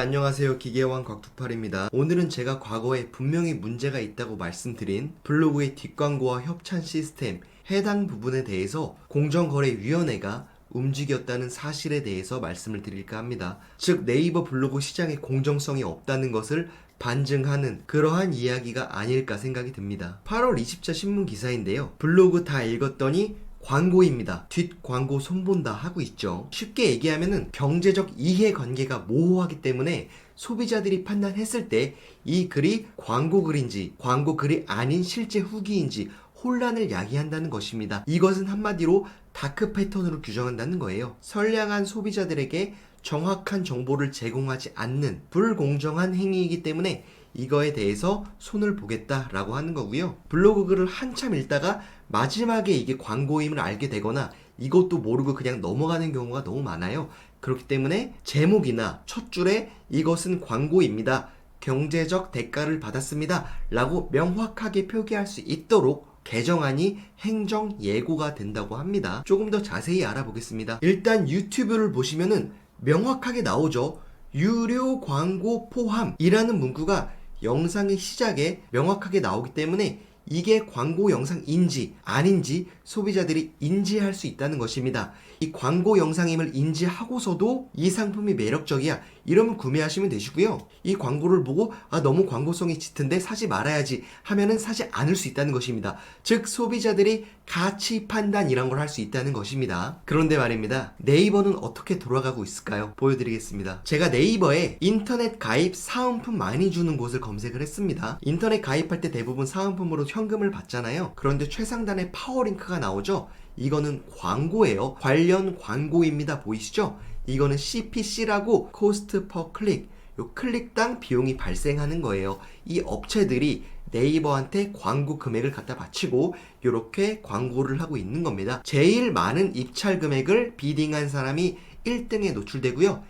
안녕하세요. 기계왕 곽두팔입니다. 오늘은 제가 과거에 분명히 문제가 있다고 말씀드린 블로그의 뒷광고와 협찬 시스템 해당 부분에 대해서 공정거래위원회가 움직였다는 사실에 대해서 말씀을 드릴까 합니다. 즉 네이버 블로그 시장에 공정성이 없다는 것을 반증하는 그러한 이야기가 아닐까 생각이 듭니다. 8월 20자 신문 기사인데요. 블로그 다 읽었더니 광고입니다. 뒷광고 손본다 하고 있죠. 쉽게 얘기하면은 경제적 이해관계가 모호하기 때문에 소비자들이 판단했을 때 이 글이 광고 글인지 광고 글이 아닌 실제 후기인지 혼란을 야기한다는 것입니다. 이것은 한마디로 다크 패턴으로 규정한다는 거예요. 선량한 소비자들에게 정확한 정보를 제공하지 않는 불공정한 행위이기 때문에 이거에 대해서 손을 보겠다라고 하는 거고요. 블로그 글을 한참 읽다가 마지막에 이게 광고임을 알게 되거나 이것도 모르고 그냥 넘어가는 경우가 너무 많아요. 그렇기 때문에 제목이나 첫 줄에 이것은 광고입니다. 경제적 대가를 받았습니다. 라고 명확하게 표기할 수 있도록 개정안이 행정 예고가 된다고 합니다. 조금 더 자세히 알아보겠습니다. 일단 유튜브를 보시면은 명확하게 나오죠. 유료 광고 포함이라는 문구가 영상의 시작에 명확하게 나오기 때문에 이게 광고 영상인지 아닌지 소비자들이 인지할 수 있다는 것입니다. 이 광고 영상임을 인지하고서도 이 상품이 매력적이야 이러면 구매하시면 되시고요. 이 광고를 보고 너무 광고성이 짙은데 사지 말아야지 하면은 사지 않을 수 있다는 것입니다. 즉 소비자들이 가치 판단이란 걸 할 수 있다는 것입니다. 그런데 말입니다. 네이버는 어떻게 돌아가고 있을까요? 보여드리겠습니다. 제가 네이버에 인터넷 가입 사은품 많이 주는 곳을 검색을 했습니다. 인터넷 가입할 때 대부분 사은품으로 현금을 받잖아요. 그런데 최상단에 파워링크가 나오죠. 이거는 광고예요. 관련 광고입니다. 보이시죠? 이거는 CPC라고 코스트 퍼 클릭, 요 클릭당 비용이 발생하는 거예요. 이 업체들이 네이버한테 광고 금액을 갖다 바치고 이렇게 광고를 하고 있는 겁니다. 제일 많은 입찰 금액을 비딩한 사람이 1등에 노출되고요.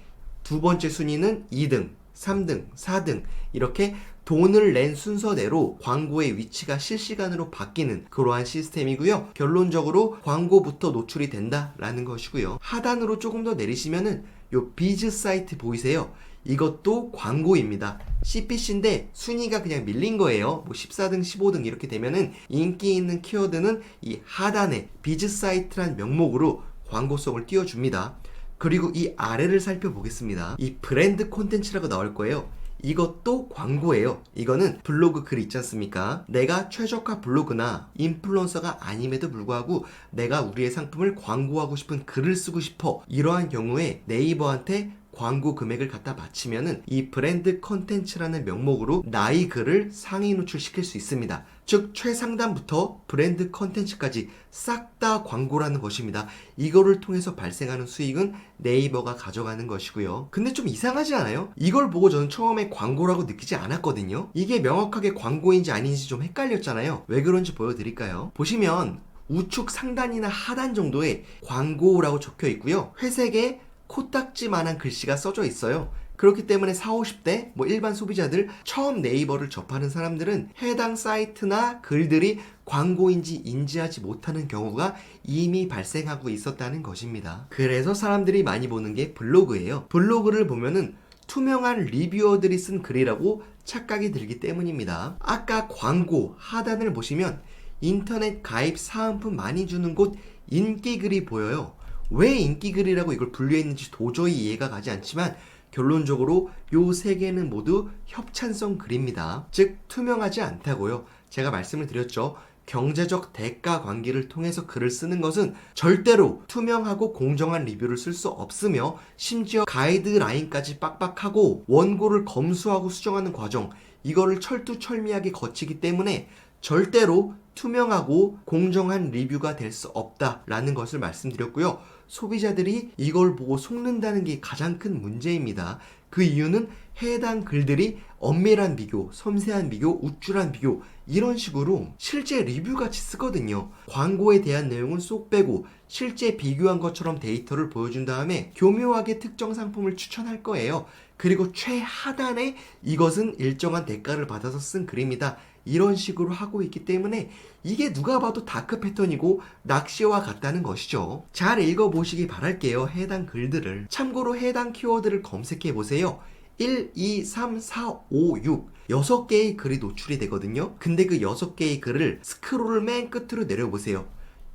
두 번째 순위는 2등, 3등, 4등 이렇게 돈을 낸 순서대로 광고의 위치가 실시간으로 바뀌는 그러한 시스템이고요. 결론적으로 광고부터 노출이 된다라는 것이고요. 하단으로 조금 더 내리시면은 요 비즈 사이트 보이세요? 이것도 광고입니다. CPC인데 순위가 그냥 밀린 거예요. 뭐 14등, 15등 이렇게 되면은 인기 있는 키워드는 이 하단에 비즈 사이트란 명목으로 광고성을 띄워줍니다. 그리고 이 아래를 살펴보겠습니다. 이 브랜드 콘텐츠라고 나올 거예요. 이것도 광고예요. 이거는 블로그 글 있지 않습니까? 내가 최저가 블로그나 인플루언서가 아님에도 불구하고 내가 우리의 상품을 광고하고 싶은 글을 쓰고 싶어. 이러한 경우에 네이버한테 광고 금액을 갖다 바치면은 이 브랜드 컨텐츠라는 명목으로 나의 글을 상위 노출시킬 수 있습니다. 즉 최상단부터 브랜드 컨텐츠까지 싹 다 광고라는 것입니다. 이거를 통해서 발생하는 수익은 네이버가 가져가는 것이고요. 근데 좀 이상하지 않아요? 이걸 보고 저는 처음에 광고라고 느끼지 않았거든요. 이게 명확하게 광고인지 아닌지 좀 헷갈렸잖아요. 왜 그런지 보여드릴까요? 보시면 우측 상단이나 하단 정도에 광고라고 적혀 있고요. 회색에 코딱지만한 글씨가 써져 있어요. 그렇기 때문에 40, 50대 일반 소비자들 처음 네이버를 접하는 사람들은 해당 사이트나 글들이 광고인지 인지하지 못하는 경우가 이미 발생하고 있었다는 것입니다. 그래서 사람들이 많이 보는 게 블로그예요. 블로그를 보면은 투명한 리뷰어들이 쓴 글이라고 착각이 들기 때문입니다. 아까 광고 하단을 보시면 인터넷 가입 사은품 많이 주는 곳 인기 글이 보여요. 왜 인기 글이라고 이걸 분류했는지 도저히 이해가 가지 않지만 결론적으로 요 세 개는 모두 협찬성 글입니다. 즉 투명하지 않다고요. 제가 말씀을 드렸죠. 경제적 대가 관계를 통해서 글을 쓰는 것은 절대로 투명하고 공정한 리뷰를 쓸 수 없으며 심지어 가이드라인까지 빡빡하고 원고를 검수하고 수정하는 과정 이거를 철두철미하게 거치기 때문에 절대로 투명하고 공정한 리뷰가 될 수 없다라는 것을 말씀드렸고요. 소비자들이 이걸 보고 속는다는 게 가장 큰 문제입니다. 그 이유는 해당 글들이 엄밀한 비교, 섬세한 비교, 우쭐한 비교 이런 식으로 실제 리뷰같이 쓰거든요. 광고에 대한 내용은 쏙 빼고 실제 비교한 것처럼 데이터를 보여준 다음에 교묘하게 특정 상품을 추천할 거예요. 그리고 최하단에 이것은 일정한 대가를 받아서 쓴 글입니다. 이런 식으로 하고 있기 때문에 이게 누가 봐도 다크 패턴이고 낚시와 같다는 것이죠. 잘 읽어보시기 바랄게요. 해당 글들을. 참고로 해당 키워드를 검색해 보세요. 1, 2, 3, 4, 5, 6 6개의 글이 노출이 되거든요. 근데 그 6개의 글을 스크롤을 맨 끝으로 내려보세요.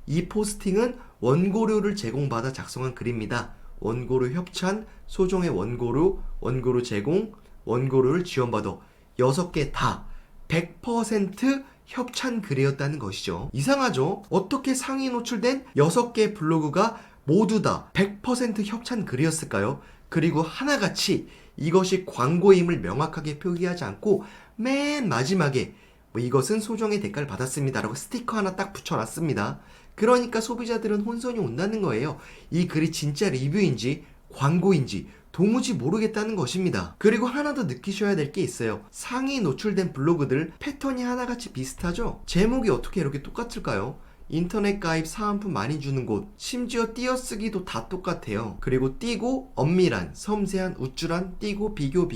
이 포스팅은 원고료를 제공받아 작성한 글입니다. 원고료 협찬, 소정의 원고료 제공, 원고료를 지원받아 6개 다 100% 협찬 글이었다는 것이죠. 이상하죠? 어떻게 상위 노출된 6개 블로그가 모두 다 100% 협찬 글이었을까요? 그리고 하나같이 이것이 광고임을 명확하게 표기하지 않고 맨 마지막에 이것은 소정의 대가를 받았습니다 라고 스티커 하나 딱 붙여놨습니다. 그러니까 소비자들은 혼선이 온다는 거예요. 이 글이 진짜 리뷰인지 광고인지 도무지 모르겠다는 것입니다. 그리고 하나 더 느끼셔야 될 게 있어요. 상위 노출된 블로그들 패턴이 하나같이 비슷하죠? 제목이 어떻게 이렇게 똑같을까요? 인터넷 가입 사은품 많이 주는 곳, 심지어 띄어쓰기도 다 똑같아요. 그리고 띄고 엄밀한, 섬세한, 우쭐한, 띄고 비교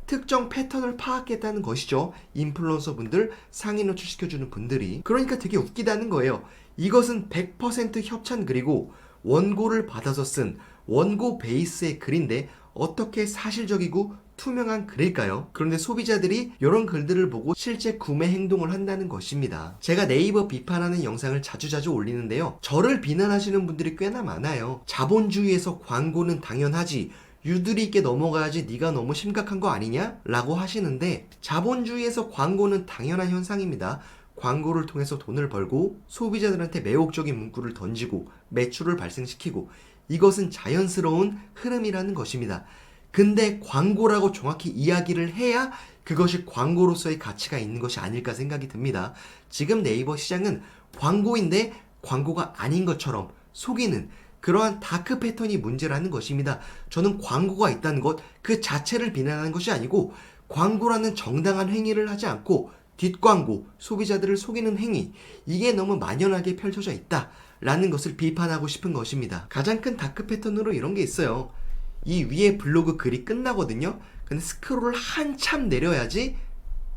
특정 패턴을 파악했다는 것이죠. 인플루언서 분들, 상위 노출시켜주는 분들이. 그러니까 되게 웃기다는 거예요. 이것은 100% 협찬 글이고 원고를 받아서 쓴 원고 베이스의 글인데 어떻게 사실적이고 투명한 글일까요? 그런데 소비자들이 이런 글들을 보고 실제 구매 행동을 한다는 것입니다. 제가 네이버 비판하는 영상을 자주자주 올리는데요. 저를 비난하시는 분들이 꽤나 많아요. 자본주의에서 광고는 당연하지. 유두리 있게 넘어가야지 네가 너무 심각한 거 아니냐? 라고 하시는데 자본주의에서 광고는 당연한 현상입니다. 광고를 통해서 돈을 벌고 소비자들한테 매혹적인 문구를 던지고 매출을 발생시키고 이것은 자연스러운 흐름이라는 것입니다. 근데 광고라고 정확히 이야기를 해야 그것이 광고로서의 가치가 있는 것이 아닐까 생각이 듭니다. 지금 네이버 시장은 광고인데 광고가 아닌 것처럼 속이는 그러한 다크 패턴이 문제라는 것입니다. 저는 광고가 있다는 것 그 자체를 비난하는 것이 아니고 광고라는 정당한 행위를 하지 않고 뒷광고, 소비자들을 속이는 행위 이게 너무 만연하게 펼쳐져 있다라는 것을 비판하고 싶은 것입니다. 가장 큰 다크 패턴으로 이런 게 있어요. 이 위에 블로그 글이 끝나거든요. 근데 스크롤을 한참 내려야지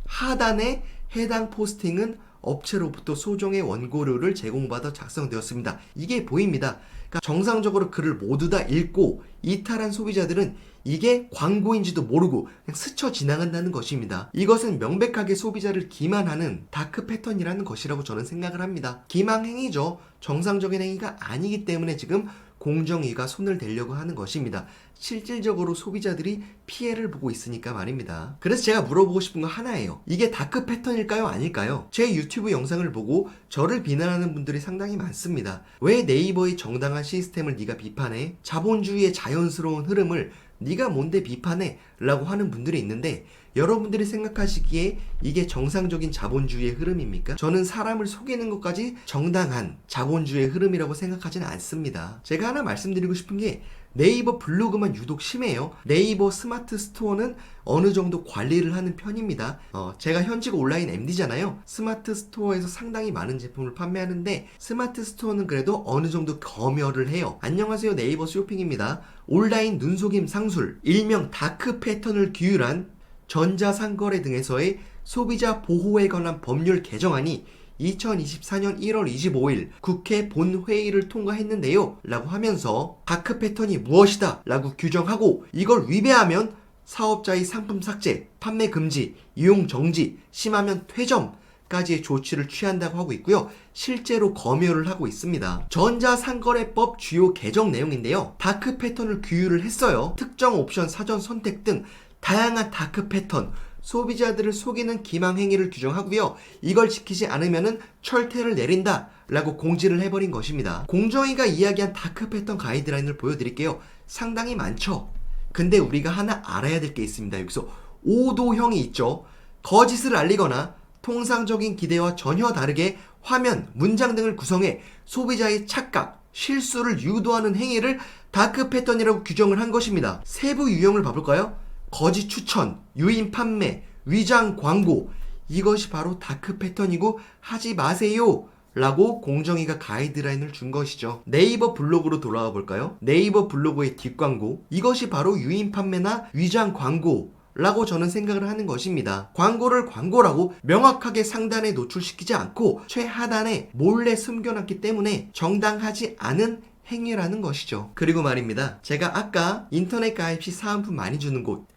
하단에 해당 포스팅은 업체로부터 소정의 원고료를 제공받아 작성되었습니다. 이게 보입니다. 그러니까 정상적으로 글을 모두 다 읽고 이탈한 소비자들은 이게 광고인지도 모르고 그냥 스쳐 지나간다는 것입니다. 이것은 명백하게 소비자를 기만하는 다크 패턴이라는 것이라고 저는 생각을 합니다. 기망 행위죠. 정상적인 행위가 아니기 때문에 지금 공정위가 손을 대려고 하는 것입니다. 실질적으로 소비자들이 피해를 보고 있으니까 말입니다. 그래서 제가 물어보고 싶은 거 하나예요. 이게 다크 패턴일까요? 아닐까요? 제 유튜브 영상을 보고 저를 비난하는 분들이 상당히 많습니다. 왜 네이버의 정당한 시스템을 네가 비판해? 자본주의의 자연스러운 흐름을 네가 뭔데 비판해? 라고 하는 분들이 있는데 여러분들이 생각하시기에 이게 정상적인 자본주의의 흐름입니까? 저는 사람을 속이는 것까지 정당한 자본주의의 흐름이라고 생각하지는 않습니다. 제가 하나 말씀드리고 싶은 게 네이버 블로그만 유독 심해요. 네이버 스마트 스토어는 어느 정도 관리를 하는 편입니다. 제가 현직 온라인 MD잖아요. 스마트 스토어에서 상당히 많은 제품을 판매하는데 스마트 스토어는 그래도 어느 정도 검열을 해요. 안녕하세요, 네이버 쇼핑입니다. 온라인 눈속임 상술, 일명 다크 패턴을 규율한 전자상거래 등에서의 소비자 보호에 관한 법률 개정안이 2024년 1월 25일 국회 본회의를 통과했는데요 라고 하면서 다크 패턴이 무엇이다 라고 규정하고 이걸 위배하면 사업자의 상품 삭제, 판매 금지, 이용 정지, 심하면 퇴점까지의 조치를 취한다고 하고 있고요. 실제로 검열을 하고 있습니다. 전자상거래법 주요 개정 내용인데요. 다크 패턴을 규율을 했어요. 특정 옵션 사전 선택 등 다양한 다크 패턴, 소비자들을 속이는 기망 행위를 규정하고요. 이걸 지키지 않으면은 철퇴를 내린다 라고 공지를 해버린 것입니다. 공정위가 이야기한 다크 패턴 가이드라인을 보여드릴게요. 상당히 많죠. 근데 우리가 하나 알아야 될 게 있습니다. 여기서 5도형이 있죠. 거짓을 알리거나 통상적인 기대와 전혀 다르게 화면, 문장 등을 구성해 소비자의 착각, 실수를 유도하는 행위를 다크 패턴이라고 규정을 한 것입니다. 세부 유형을 봐볼까요? 거짓 추천, 유인 판매, 위장 광고 이것이 바로 다크 패턴이고 하지 마세요 라고 공정위가 가이드라인을 준 것이죠. 네이버 블로그로 돌아와 볼까요? 네이버 블로그의 뒷광고 이것이 바로 유인 판매나 위장 광고 라고 저는 생각을 하는 것입니다. 광고를 광고라고 명확하게 상단에 노출시키지 않고 최하단에 몰래 숨겨놨기 때문에 정당하지 않은 행위라는 것이죠. 그리고 말입니다. 제가 아까 인터넷 가입 시 사은품 많이 주는 곳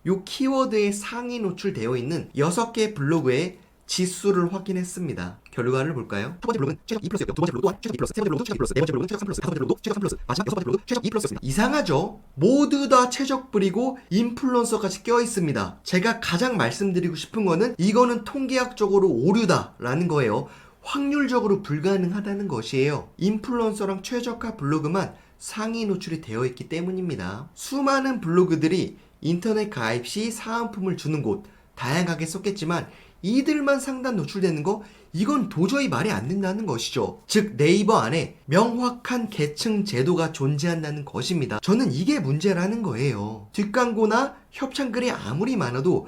요 키워드에 상위 노출되어 있는 6개 블로그의 지수를 확인했습니다. 결과를 볼까요? 첫 번째 블로그는 최적 2+였고요. 두 번째 블로그 또한 최적 2+, 세 번째 블로그도 최적 2+, 네 번째 블로그는 최적 3+, 다섯 번째 블로그도 최적 3+, 마지막 여섯 번째 블로그도 최적 2+였습니다. 이상하죠? 모두 다 최적불이고 인플루언서까지 껴있습니다. 제가 가장 말씀드리고 싶은 거는 이거는 통계학적으로 오류다라는 거예요. 확률적으로 불가능하다는 것이에요. 인플루언서랑 최저가 블로그만 상위 노출이 되어 있기 때문입니다. 수많은 블로그들이 인터넷 가입 시 사은품을 주는 곳 다양하게 썼겠지만 이들만 상단 노출되는 거 이건 도저히 말이 안 된다는 것이죠. 즉 네이버 안에 명확한 계층 제도가 존재한다는 것입니다. 저는 이게 문제라는 거예요. 뒷광고나 협찬글이 아무리 많아도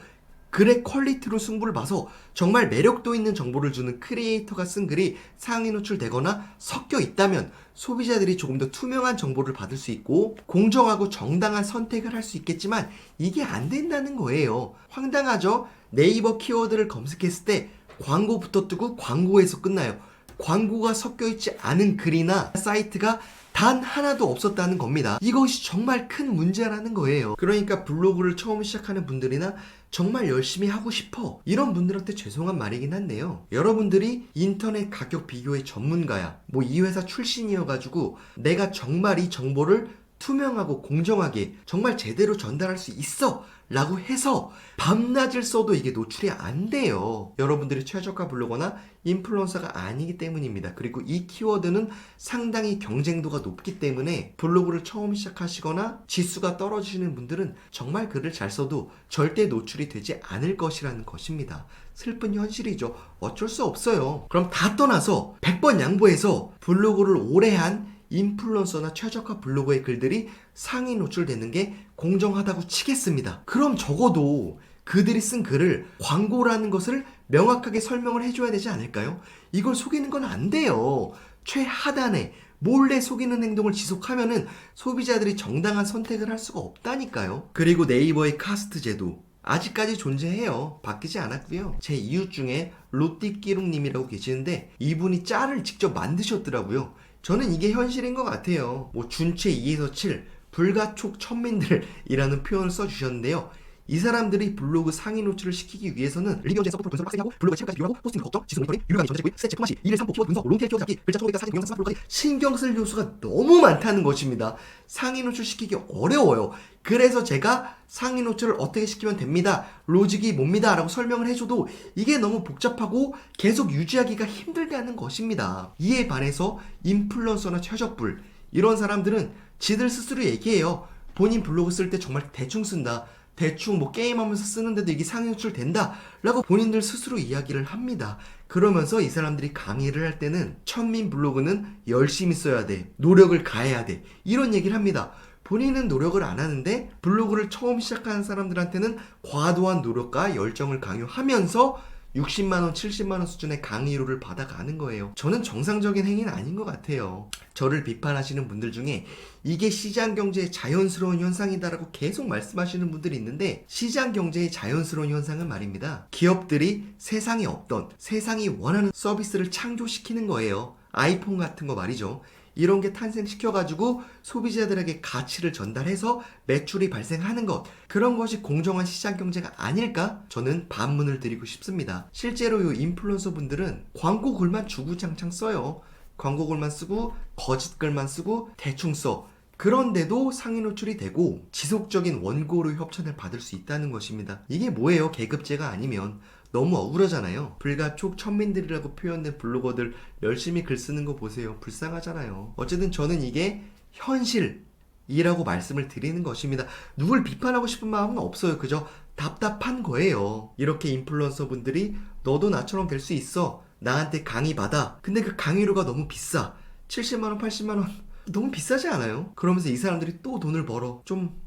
글의 퀄리티로 승부를 봐서 정말 매력도 있는 정보를 주는 크리에이터가 쓴 글이 상위 노출되거나 섞여 있다면 소비자들이 조금 더 투명한 정보를 받을 수 있고 공정하고 정당한 선택을 할 수 있겠지만 이게 안 된다는 거예요. 황당하죠? 네이버 키워드를 검색했을 때 광고부터 뜨고 광고에서 끝나요. 광고가 섞여 있지 않은 글이나 사이트가 단 하나도 없었다는 겁니다. 이것이 정말 큰 문제라는 거예요. 그러니까 블로그를 처음 시작하는 분들이나 정말 열심히 하고 싶어 이런 분들한테 죄송한 말이긴 한데요. 여러분들이 인터넷 가격 비교의 전문가야 뭐 이 회사 출신이어가지고 내가 정말 이 정보를 투명하고 공정하게 정말 제대로 전달할 수 있어 라고 해서 밤낮을 써도 이게 노출이 안 돼요. 여러분들이 최저가 블로거나 인플루언서가 아니기 때문입니다. 그리고 이 키워드는 상당히 경쟁도가 높기 때문에 블로그를 처음 시작하시거나 지수가 떨어지시는 분들은 정말 글을 잘 써도 절대 노출이 되지 않을 것이라는 것입니다. 슬픈 현실이죠. 어쩔 수 없어요. 그럼 다 떠나서 100번 양보해서 블로그를 오래 한 인플루언서나 최저가 블로거의 글들이 상위 노출되는 게 공정하다고 치겠습니다. 그럼 적어도 그들이 쓴 글을 광고라는 것을 명확하게 설명을 해줘야 되지 않을까요? 이걸 속이는 건 안 돼요. 최하단에 몰래 속이는 행동을 지속하면은 소비자들이 정당한 선택을 할 수가 없다니까요. 그리고 네이버의 카스트 제도 아직까지 존재해요. 바뀌지 않았고요. 제 이웃 중에 로띠끼룩님이라고 계시는데 이분이 짤을 직접 만드셨더라고요. 저는 이게 현실인 것 같아요. 뭐 준체 2에서 7 불가촉 천민들이라는 표현을 써주셨는데요. 이 사람들이 블로그 상위 노출을 시키기 위해서는 리뷰어제 서포트 분석을 빡세게 하고 블로그에 체크까지 비교하고 포스팅 걱정, 지수 모니터링, 유료강의 전자제고 스태치 포마시, 1일 3포 키워드 분석, 롱테일 키워드 잡기, 글자 초록백과 사진 동영상 스마트로까지 신경 쓸 요소가 너무 많다는 것입니다. 상위 노출 시키기 어려워요. 그래서 제가 상위 노출을 어떻게 시키면 됩니다. 로직이 뭡니다. 라고 설명을 해줘도 이게 너무 복잡하고 계속 유지하기가 힘들다는 것입니다. 이에 반해서 인플루언서나 최적불 이런 사람들은 지들 스스로 얘기해요. 본인 블로그 쓸 때 정말 대충 쓴다. 대충 뭐 게임하면서 쓰는데도 이게 상위 노출 된다 라고 본인들 스스로 이야기를 합니다. 그러면서 이 사람들이 강의를 할 때는 천민 블로그는 열심히 써야 돼. 노력을 가해야 돼. 이런 얘기를 합니다. 본인은 노력을 안 하는데 블로그를 처음 시작하는 사람들한테는 과도한 노력과 열정을 강요하면서 60만원, 70만원 수준의 강의료를 받아가는 거예요. 저는 정상적인 행위는 아닌 것 같아요. 저를 비판하시는 분들 중에 이게 시장경제의 자연스러운 현상이다라고 계속 말씀하시는 분들이 있는데 시장경제의 자연스러운 현상은 말입니다. 기업들이 세상에 없던, 세상이 원하는 서비스를 창조시키는 거예요. 아이폰 같은 거 말이죠. 이런 게 탄생시켜가지고 소비자들에게 가치를 전달해서 매출이 발생하는 것, 그런 것이 공정한 시장경제가 아닐까? 저는 반문을 드리고 싶습니다. 실제로 이 인플루언서 분들은 광고 글만 주구장창 써요. 광고 글만 쓰고 거짓 글만 쓰고 대충 써. 그런데도 상위 노출이 되고 지속적인 원고료 협찬을 받을 수 있다는 것입니다. 이게 뭐예요? 계급제가 아니면. 너무 억울하잖아요. 불가촉 천민들이라고 표현된 블로거들 열심히 글 쓰는 거 보세요. 불쌍하잖아요. 어쨌든 저는 이게 현실이라고 말씀을 드리는 것입니다. 누굴 비판하고 싶은 마음은 없어요. 그저 답답한 거예요. 이렇게 인플루언서 분들이 너도 나처럼 될 수 있어. 나한테 강의 받아. 근데 그 강의료가 너무 비싸. 70만원, 80만원. 너무 비싸지 않아요? 그러면서 이 사람들이 또 돈을 벌어. 좀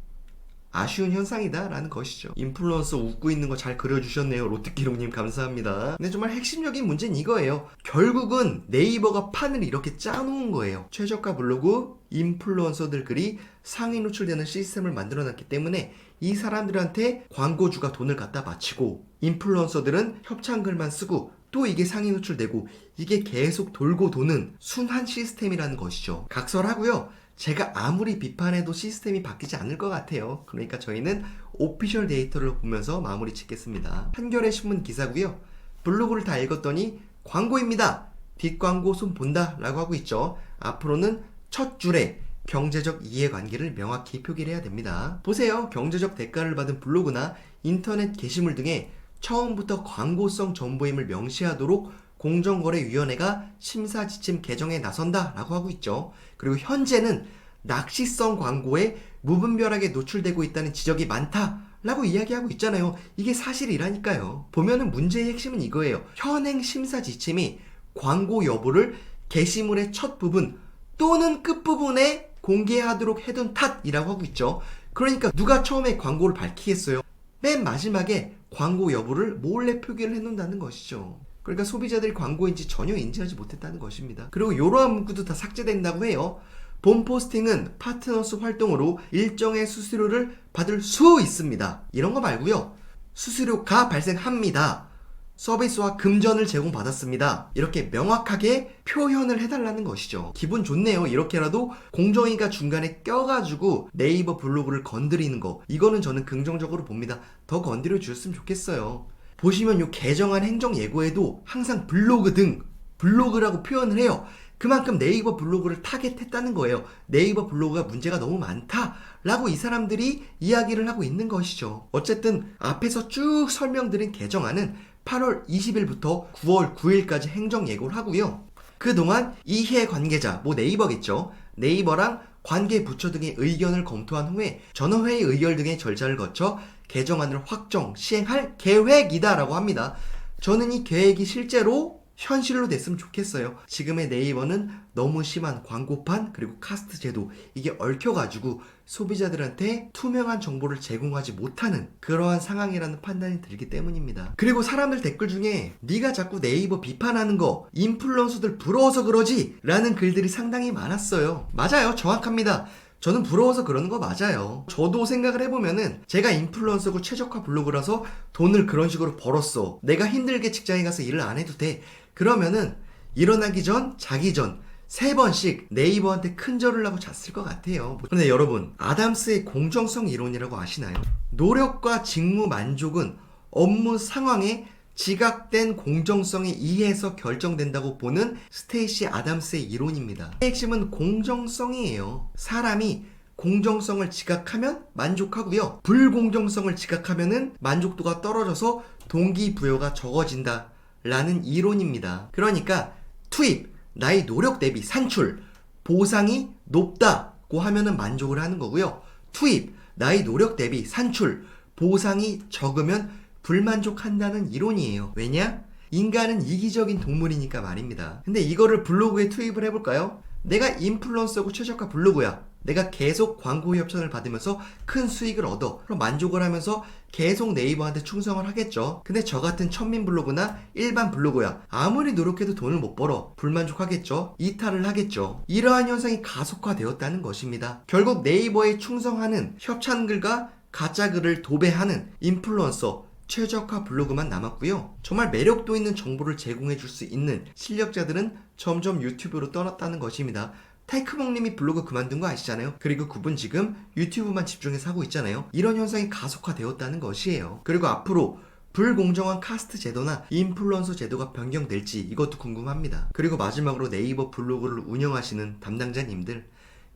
아쉬운 현상이다 라는 것이죠. 인플루언서 웃고 있는 거 잘 그려주셨네요. 로트기롱님 감사합니다. 근데 정말 핵심적인 문제는 이거예요. 결국은 네이버가 판을 이렇게 짜놓은 거예요. 최저가 블로그 인플루언서들 글이 상위 노출되는 시스템을 만들어놨기 때문에 이 사람들한테 광고주가 돈을 갖다 바치고 인플루언서들은 협찬글만 쓰고 또 이게 상위 노출되고 이게 계속 돌고 도는 순환 시스템이라는 것이죠. 각설하고요. 제가 아무리 비판해도 시스템이 바뀌지 않을 것 같아요. 그러니까 저희는 오피셜 데이터를 보면서 마무리 짓겠습니다. 한겨레 신문 기사고요. 블로그를 다 읽었더니 광고입니다. 뒷광고 손 본다 라고 하고 있죠. 앞으로는 첫 줄에 경제적 이해관계를 명확히 표기를 해야 됩니다. 보세요. 경제적 대가를 받은 블로그나 인터넷 게시물 등에 처음부터 광고성 정보임을 명시하도록 공정거래위원회가 심사지침 개정에 나선다 라고 하고 있죠. 그리고 현재는 낚시성 광고에 무분별하게 노출되고 있다는 지적이 많다 라고 이야기하고 있잖아요. 이게 사실이라니까요. 보면은 문제의 핵심은 이거예요. 현행 심사지침이 광고 여부를 게시물의 첫 부분 또는 끝부분에 공개하도록 해둔 탓이라고 하고 있죠. 그러니까 누가 처음에 광고를 밝히겠어요? 맨 마지막에 광고 여부를 몰래 표기를 해놓는다는 것이죠. 그러니까 소비자들이 광고인지 전혀 인지하지 못했다는 것입니다. 그리고 이러한 문구도 다 삭제된다고 해요. 본 포스팅은 파트너스 활동으로 일정의 수수료를 받을 수 있습니다. 이런 거 말고요. 수수료가 발생합니다. 서비스와 금전을 제공받았습니다. 이렇게 명확하게 표현을 해달라는 것이죠. 기분 좋네요. 이렇게라도 공정위가 중간에 껴가지고 네이버 블로그를 건드리는 거, 이거는 저는 긍정적으로 봅니다. 더 건드려 주셨으면 좋겠어요. 보시면 요 개정안 행정 예고에도 항상 블로그 등 블로그라고 표현을 해요. 그만큼 네이버 블로그를 타겟했다는 거예요. 네이버 블로그가 문제가 너무 많다라고 이 사람들이 이야기를 하고 있는 것이죠. 어쨌든 앞에서 쭉 설명드린 개정안은 8월 20일부터 9월 9일까지 행정 예고를 하고요. 그동안 이해관계자, 네이버겠죠. 네이버랑 관계 부처 등의 의견을 검토한 후에 전원회의 의결 등의 절차를 거쳐 개정안을 확정, 시행할 계획이다라고 합니다. 저는 이 계획이 실제로 현실로 됐으면 좋겠어요. 지금의 네이버는 너무 심한 광고판 그리고 카스트 제도, 이게 얽혀가지고 소비자들한테 투명한 정보를 제공하지 못하는 그러한 상황이라는 판단이 들기 때문입니다. 그리고 사람들 댓글 중에 네가 자꾸 네이버 비판하는 거 인플루언서들 부러워서 그러지 라는 글들이 상당히 많았어요. 맞아요. 정확합니다. 저는 부러워서 그러는 거 맞아요. 저도 생각을 해보면은 제가 인플루언서고 최적화 블로그라서 돈을 그런 식으로 벌었어. 내가 힘들게 직장에 가서 일을 안 해도 돼. 그러면은 일어나기 전, 자기 전 3번씩 네이버한테 큰 절을 하고 잤을 것 같아요. 그런데 여러분, 아담스의 공정성 이론이라고 아시나요? 노력과 직무 만족은 업무 상황에 지각된 공정성에 의해서 결정된다고 보는 스테이시 아담스의 이론입니다. 핵심은 공정성이에요. 사람이 공정성을 지각하면 만족하고요. 불공정성을 지각하면은 만족도가 떨어져서 동기부여가 적어진다 라는 이론입니다. 그러니까 투입, 나의 노력 대비 산출, 보상이 높다고 하면은 만족을 하는 거고요. 투입, 나의 노력 대비 산출, 보상이 적으면 불만족한다는 이론이에요. 왜냐? 인간은 이기적인 동물이니까 말입니다. 근데 이거를 블로그에 투입을 해볼까요? 내가 인플루언서고 최저가 블로그야. 내가 계속 광고 협찬을 받으면서 큰 수익을 얻어. 그럼 만족을 하면서 계속 네이버한테 충성을 하겠죠. 근데 저 같은 천민 블로그나 일반 블로그야. 아무리 노력해도 돈을 못 벌어. 불만족하겠죠. 이탈을 하겠죠. 이러한 현상이 가속화되었다는 것입니다. 결국 네이버에 충성하는 협찬글과 가짜글을 도배하는 인플루언서, 최적화 블로그만 남았고요. 정말 매력도 있는 정보를 제공해 줄 수 있는 실력자들은 점점 유튜브로 떠났다는 것입니다. 테이크몽님이 블로그 그만둔 거 아시잖아요. 그리고 그분 지금 유튜브만 집중해서 하고 있잖아요. 이런 현상이 가속화되었다는 것이에요. 그리고 앞으로 불공정한 카스트 제도나 인플루언서 제도가 변경될지 이것도 궁금합니다. 그리고 마지막으로 네이버 블로그를 운영하시는 담당자님들,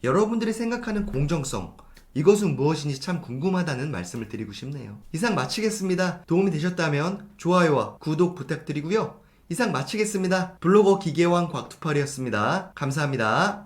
여러분들이 생각하는 공정성, 이것은 무엇인지 참 궁금하다는 말씀을 드리고 싶네요. 이상 마치겠습니다. 도움이 되셨다면 좋아요와 구독 부탁드리고요. 이상 마치겠습니다. 블로거 기계왕 곽투팔이었습니다. 감사합니다.